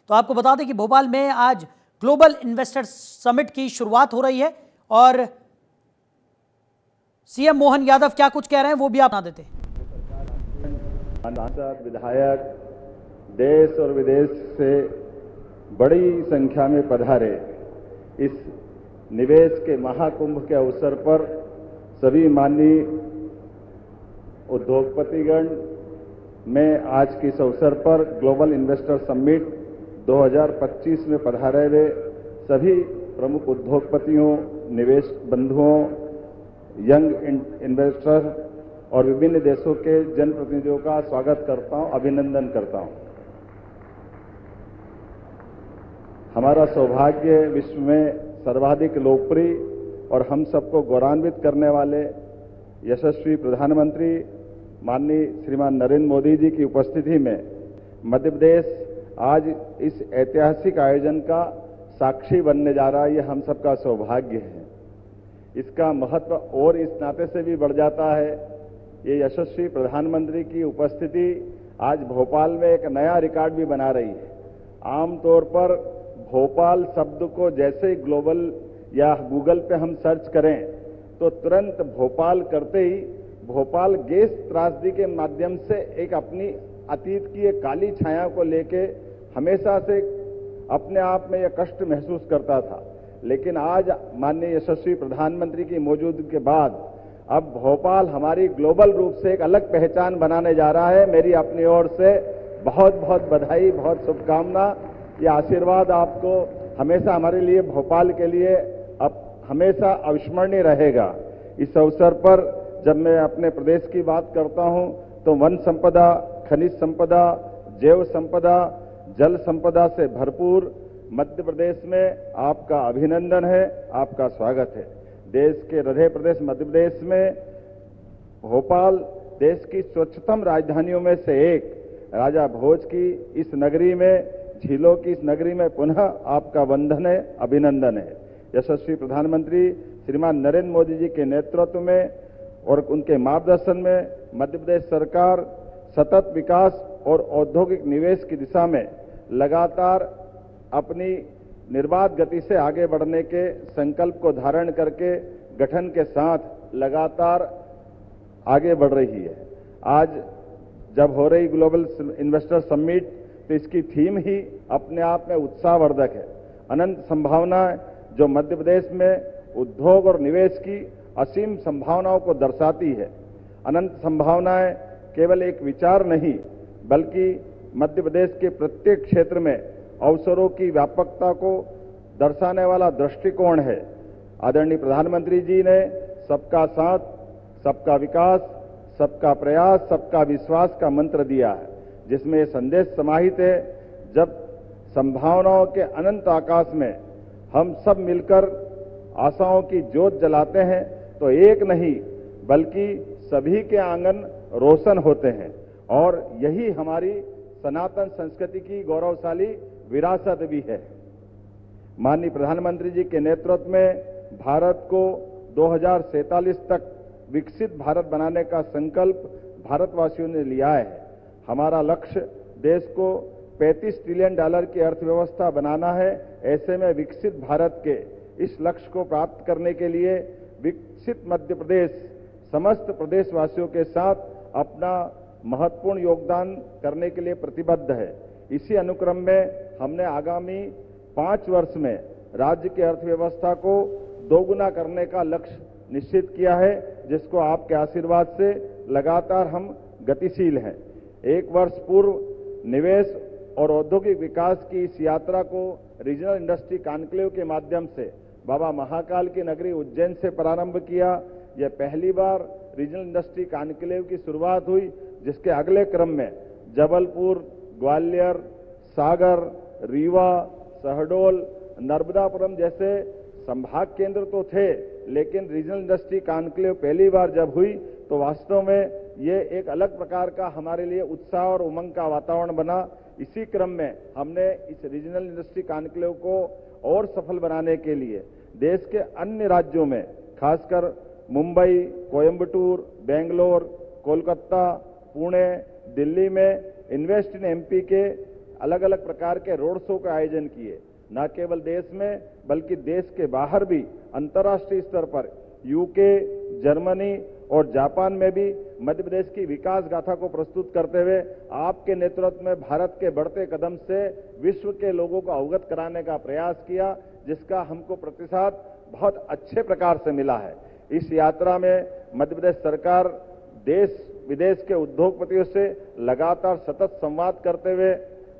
तो आपको बता दें कि भोपाल में आज ग्लोबल इन्वेस्टर्स समिट की शुरुआत हो रही है और सीएम मोहन यादव क्या कुछ कह रहे हैं वो भी आप बता देते हैं। सांसद, विधायक देश और विदेश से बड़ी संख्या में पधारे इस निवेश के महाकुंभ के अवसर पर सभी माननीय उद्योगपतिगण, मैं आज के इस अवसर पर ग्लोबल इन्वेस्टर समिट 2025 में पधारे हुए सभी प्रमुख उद्योगपतियों, निवेश बंधुओं, यंग इन्वेस्टर और विभिन्न देशों के जनप्रतिनिधियों का स्वागत करता हूं, अभिनंदन करता हूं। हमारा सौभाग्य विश्व में सर्वाधिक लोकप्रिय और हम सबको गौरवान्वित करने वाले यशस्वी प्रधानमंत्री माननीय श्रीमान नरेंद्र मोदी जी की उपस्थिति में मध्य प्रदेश आज इस ऐतिहासिक आयोजन का साक्षी बनने जा रहा है। ये हम सबका सौभाग्य है। इसका महत्व और इस नाते से भी बढ़ जाता है, ये यशस्वी प्रधानमंत्री की उपस्थिति आज भोपाल में एक नया रिकॉर्ड भी बना रही है। आमतौर पर भोपाल शब्द को जैसे ही ग्लोबल या गूगल पे हम सर्च करें तो तुरंत भोपाल करते ही भोपाल गैस त्रासदी के माध्यम से एक अपनी अतीत की एक काली छाया को लेके हमेशा से अपने आप में यह कष्ट महसूस करता था। लेकिन आज माननीय यशस्वी प्रधानमंत्री की मौजूदगी के बाद अब भोपाल हमारी ग्लोबल रूप से एक अलग पहचान बनाने जा रहा है। मेरी अपनी ओर से बहुत बहुत बधाई, बहुत शुभकामना। ये आशीर्वाद आपको हमेशा हमारे लिए, भोपाल के लिए अब हमेशा अविस्मरणीय रहेगा। इस अवसर पर जब मैं अपने प्रदेश की बात करता हूं तो वन संपदा, खनिज संपदा, जैव संपदा, जल संपदा से भरपूर मध्य प्रदेश में आपका अभिनंदन है, आपका स्वागत है। देश के हृदय प्रदेश मध्य प्रदेश में भोपाल देश की स्वच्छतम राजधानियों में से एक, राजा भोज की इस नगरी में, झीलों की इस नगरी में पुनः आपका वंदन है, अभिनंदन है। यशस्वी प्रधानमंत्री श्रीमान नरेंद्र मोदी जी के नेतृत्व में और उनके मार्गदर्शन में मध्य प्रदेश सरकार सतत विकास और औद्योगिक निवेश की दिशा में लगातार अपनी निर्बाध गति से आगे बढ़ने के संकल्प को धारण करके गठन के साथ लगातार आगे बढ़ रही है। आज जब हो रही ग्लोबल इन्वेस्टर समिट तो इसकी थीम ही अपने आप में उत्साहवर्धक है। अनंत संभावनाएं जो मध्य प्रदेश में उद्योग और निवेश की असीम संभावनाओं को दर्शाती है। अनंत संभावनाएं केवल एक विचार नहीं बल्कि मध्य प्रदेश के प्रत्येक क्षेत्र में अवसरों की व्यापकता को दर्शाने वाला दृष्टिकोण है। आदरणीय प्रधानमंत्री जी ने सबका साथ, सबका विकास, सबका प्रयास, सबका विश्वास का मंत्र दिया है, जिसमें यह संदेश समाहित है, जब संभावनाओं के अनंत आकाश में हम सब मिलकर आशाओं की ज्योत जलाते हैं तो एक नहीं बल्कि सभी के आंगन रोशन होते हैं। और यही हमारी सनातन संस्कृति की गौरवशाली विरासत भी है। माननीय प्रधानमंत्री जी के नेतृत्व में भारत को 2047 तक विकसित भारत बनाने का संकल्प भारतवासियों ने लिया है। हमारा लक्ष्य देश को $35 ट्रिलियन की अर्थव्यवस्था बनाना है। ऐसे में विकसित भारत के इस लक्ष्य को प्राप्त करने के लिए विकसित मध्य प्रदेश समस्त प्रदेशवासियों के साथ अपना महत्वपूर्ण योगदान करने के लिए प्रतिबद्ध है। इसी अनुक्रम में हमने आगामी 5 वर्ष में राज्य की अर्थव्यवस्था को दोगुना करने का लक्ष्य निश्चित किया है, जिसको आपके आशीर्वाद से लगातार हम गतिशील हैं। 1 वर्ष पूर्व निवेश और औद्योगिक विकास की इस यात्रा को रीजनल इंडस्ट्री कॉन्क्लेव के माध्यम से बाबा महाकाल की नगरी उज्जैन से प्रारंभ किया। यह पहली बार रीजनल इंडस्ट्री कॉन्क्लेव की शुरुआत हुई, जिसके अगले क्रम में जबलपुर, ग्वालियर, सागर, रीवा, शहडोल, नर्मदापुरम जैसे संभाग केंद्र तो थे, लेकिन रीजनल इंडस्ट्री कॉन्क्लेव पहली बार जब हुई तो वास्तव में ये एक अलग प्रकार का हमारे लिए उत्साह और उमंग का वातावरण बना। इसी क्रम में हमने इस रीजनल इंडस्ट्री कॉन्क्लेव को और सफल बनाने के लिए देश के अन्य राज्यों में, खासकर मुंबई, कोयंबटूर, बेंगलोर, कोलकाता, पुणे, दिल्ली में इन्वेस्ट इन एमपी के अलग अलग प्रकार के रोड शो का आयोजन किए। न केवल देश में बल्कि देश के बाहर भी अंतर्राष्ट्रीय स्तर पर यूके, जर्मनी और जापान में भी मध्य प्रदेश की विकास गाथा को प्रस्तुत करते हुए आपके नेतृत्व में भारत के बढ़ते कदम से विश्व के लोगों को अवगत कराने का प्रयास किया, जिसका हमको प्रतिसाद बहुत अच्छे प्रकार से मिला है। इस यात्रा में मध्य प्रदेश सरकार देश विदेश के उद्योगपतियों से लगातार सतत संवाद करते हुए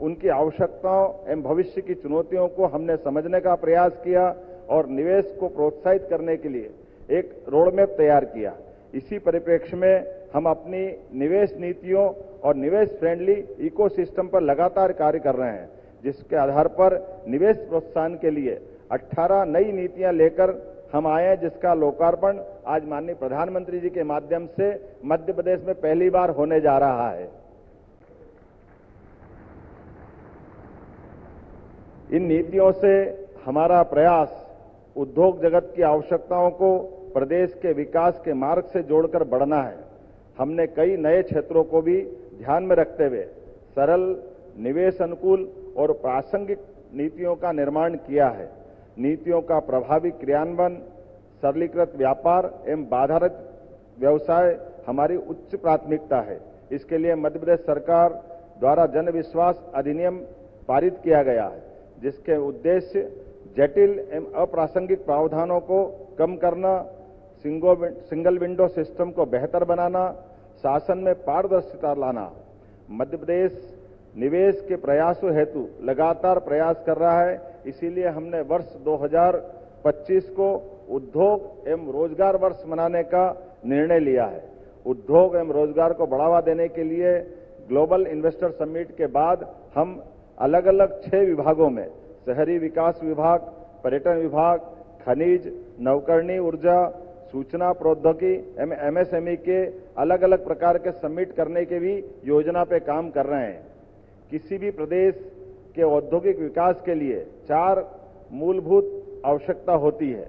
उनकी आवश्यकताओं एवं भविष्य की चुनौतियों को हमने समझने का प्रयास किया और निवेश को प्रोत्साहित करने के लिए एक रोडमैप तैयार किया। इसी परिप्रेक्ष्य में हम अपनी निवेश नीतियों और निवेश फ्रेंडली इकोसिस्टम पर लगातार कार्य कर रहे हैं, जिसके आधार पर निवेश प्रोत्साहन के लिए 18 नई नीतियां लेकर हम आए हैं, जिसका लोकार्पण आज माननीय प्रधानमंत्री जी के माध्यम से मध्य प्रदेश में पहली बार होने जा रहा है। इन नीतियों से हमारा प्रयास उद्योग जगत की आवश्यकताओं को प्रदेश के विकास के मार्ग से जोड़कर बढ़ना है। हमने कई नए क्षेत्रों को भी ध्यान में रखते हुए सरल, निवेश अनुकूल और प्रासंगिक नीतियों का निर्माण किया है। नीतियों का प्रभावी क्रियान्वयन, सरलीकृत व्यापार एवं बाधारहित व्यवसाय हमारी उच्च प्राथमिकता है। इसके लिए मध्य प्रदेश सरकार द्वारा जन विश्वास अधिनियम पारित किया गया है, जिसके उद्देश्य जटिल एवं अप्रासंगिक प्रावधानों को कम करना, सिंगल विंडो सिस्टम को बेहतर बनाना, शासन में पारदर्शिता लाना। मध्य प्रदेश निवेश के प्रयासों हेतु लगातार प्रयास कर रहा है। इसीलिए हमने वर्ष 2025 को उद्योग एवं रोजगार वर्ष मनाने का निर्णय लिया है। उद्योग एवं रोजगार को बढ़ावा देने के लिए ग्लोबल इन्वेस्टर समिट के बाद हम अलग अलग 6 विभागों में शहरी विकास विभाग, पर्यटन विभाग, खनिज, नवकरणीय ऊर्जा, सूचना प्रौद्योगिकी एवं एमएसएमई के अलग अलग प्रकार के समिट करने के भी योजना पे काम कर रहे हैं। किसी भी प्रदेश के औद्योगिक विकास के लिए 4 मूलभूत आवश्यकता होती है: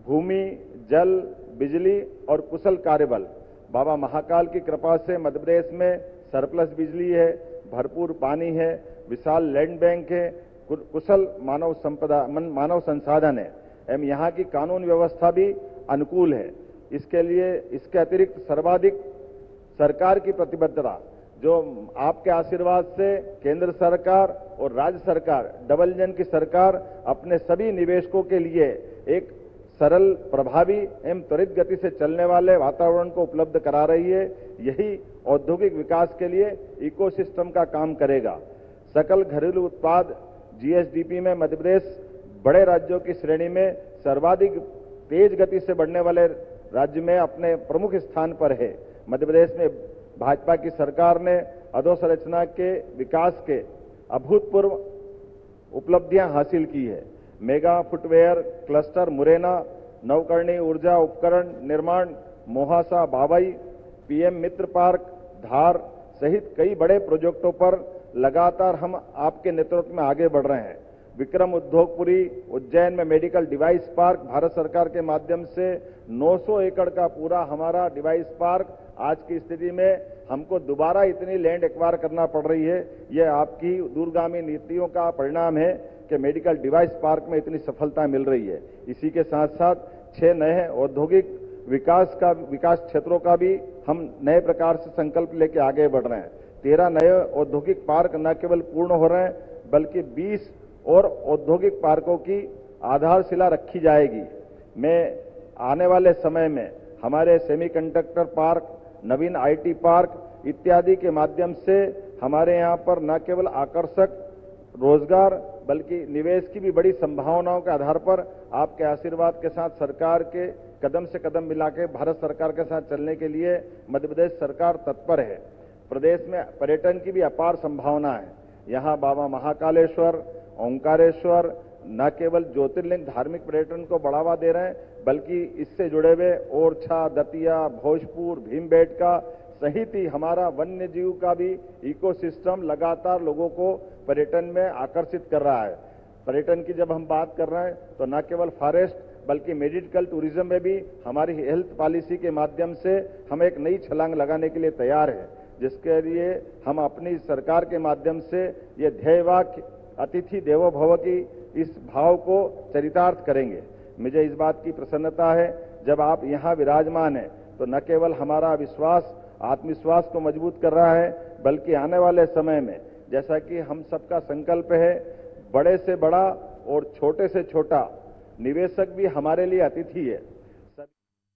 भूमि, जल, बिजली और कुशल कार्यबल। बाबा महाकाल की कृपा से मध्य प्रदेश में सरप्लस बिजली है, भरपूर पानी है, विशाल लैंड बैंक है, कुशल मानव संसाधन है एवं यहाँ की कानून व्यवस्था भी अनुकूल है। इसके लिए इसके अतिरिक्त सर्वाधिक सरकार की प्रतिबद्धता, जो आपके आशीर्वाद से केंद्र सरकार और राज्य सरकार डबल इंजन की सरकार अपने सभी निवेशकों के लिए एक सरल, प्रभावी एवं त्वरित गति से चलने वाले वातावरण को उपलब्ध करा रही है। यही औद्योगिक विकास के लिए इकोसिस्टम का काम करेगा। सकल घरेलू उत्पाद जीएसडीपी में मध्य प्रदेश बड़े राज्यों की श्रेणी में सर्वाधिक तेज गति से बढ़ने वाले राज्य में अपने प्रमुख स्थान पर है। मध्य प्रदेश में भाजपा की सरकार ने अधोसंरचना के विकास के अभूतपूर्व उपलब्धियां हासिल की है। मेगा फुटवेयर क्लस्टर मुरैना, नवकरणीय ऊर्जा उपकरण निर्माण मोहासा बावई, पीएम मित्र पार्क धार सहित कई बड़े प्रोजेक्टों पर लगातार हम आपके नेतृत्व में आगे बढ़ रहे हैं। विक्रम उद्योगपुरी उज्जैन में मेडिकल डिवाइस पार्क भारत सरकार के माध्यम से 900 एकड़ का पूरा हमारा डिवाइस पार्क, आज की स्थिति में हमको दोबारा इतनी लैंड एक्वायर करना पड़ रही है। यह आपकी दूरगामी नीतियों का परिणाम है कि मेडिकल डिवाइस पार्क में इतनी सफलता मिल रही है। इसी के साथ साथ 6 नए औद्योगिक विकास क्षेत्रों का भी हम नए प्रकार से संकल्प लेके आगे बढ़ रहे हैं। 13 नए औद्योगिक पार्क न केवल पूर्ण हो रहे हैं, बल्कि 20 और औद्योगिक पार्कों की आधारशिला रखी जाएगी। मैं आने वाले समय में हमारे semiconductor park, Naveen IT park इत्यादि के माध्यम से हमारे यहाँ पर न केवल आकर्षक रोजगार बल्कि निवेश की भी बड़ी संभावनाओं के आधार पर आपके आशीर्वाद के साथ सरकार के कदम से कदम मिला के भारत सरकार के साथ चलने के लिए मध्य प्रदेश सरकार तत्पर है। प्रदेश में पर्यटन की भी अपार संभावना है। यहाँ बाबा महाकालेश्वर, ओंकारेश्वर न केवल ज्योतिर्लिंग धार्मिक पर्यटन को बढ़ावा दे रहे हैं, बल्कि इससे जुड़े हुए ओरछा, दतिया, भोजपुर, भीमबेटका सहित ही हमारा वन्य जीव का भी इकोसिस्टम लगातार लोगों को पर्यटन में आकर्षित कर रहा है। पर्यटन की जब हम बात कर रहे हैं तो न केवल फॉरेस्ट बल्कि मेडिकल टूरिज्म में भी हमारी हेल्थ पॉलिसी के माध्यम से हम एक नई छलांग लगाने के लिए तैयार है, जिसके लिए हम अपनी सरकार के माध्यम से ये ध्येय वाक्य अतिथि देवो भव की इस भाव को चरितार्थ करेंगे। मुझे इस बात की प्रसन्नता है, जब आप यहाँ विराजमान हैं तो न केवल हमारा विश्वास आत्मविश्वास को मजबूत कर रहा है, बल्कि आने वाले समय में जैसा कि हम सबका संकल्प है, बड़े से बड़ा और छोटे से छोटा निवेशक भी हमारे लिए अतिथि है।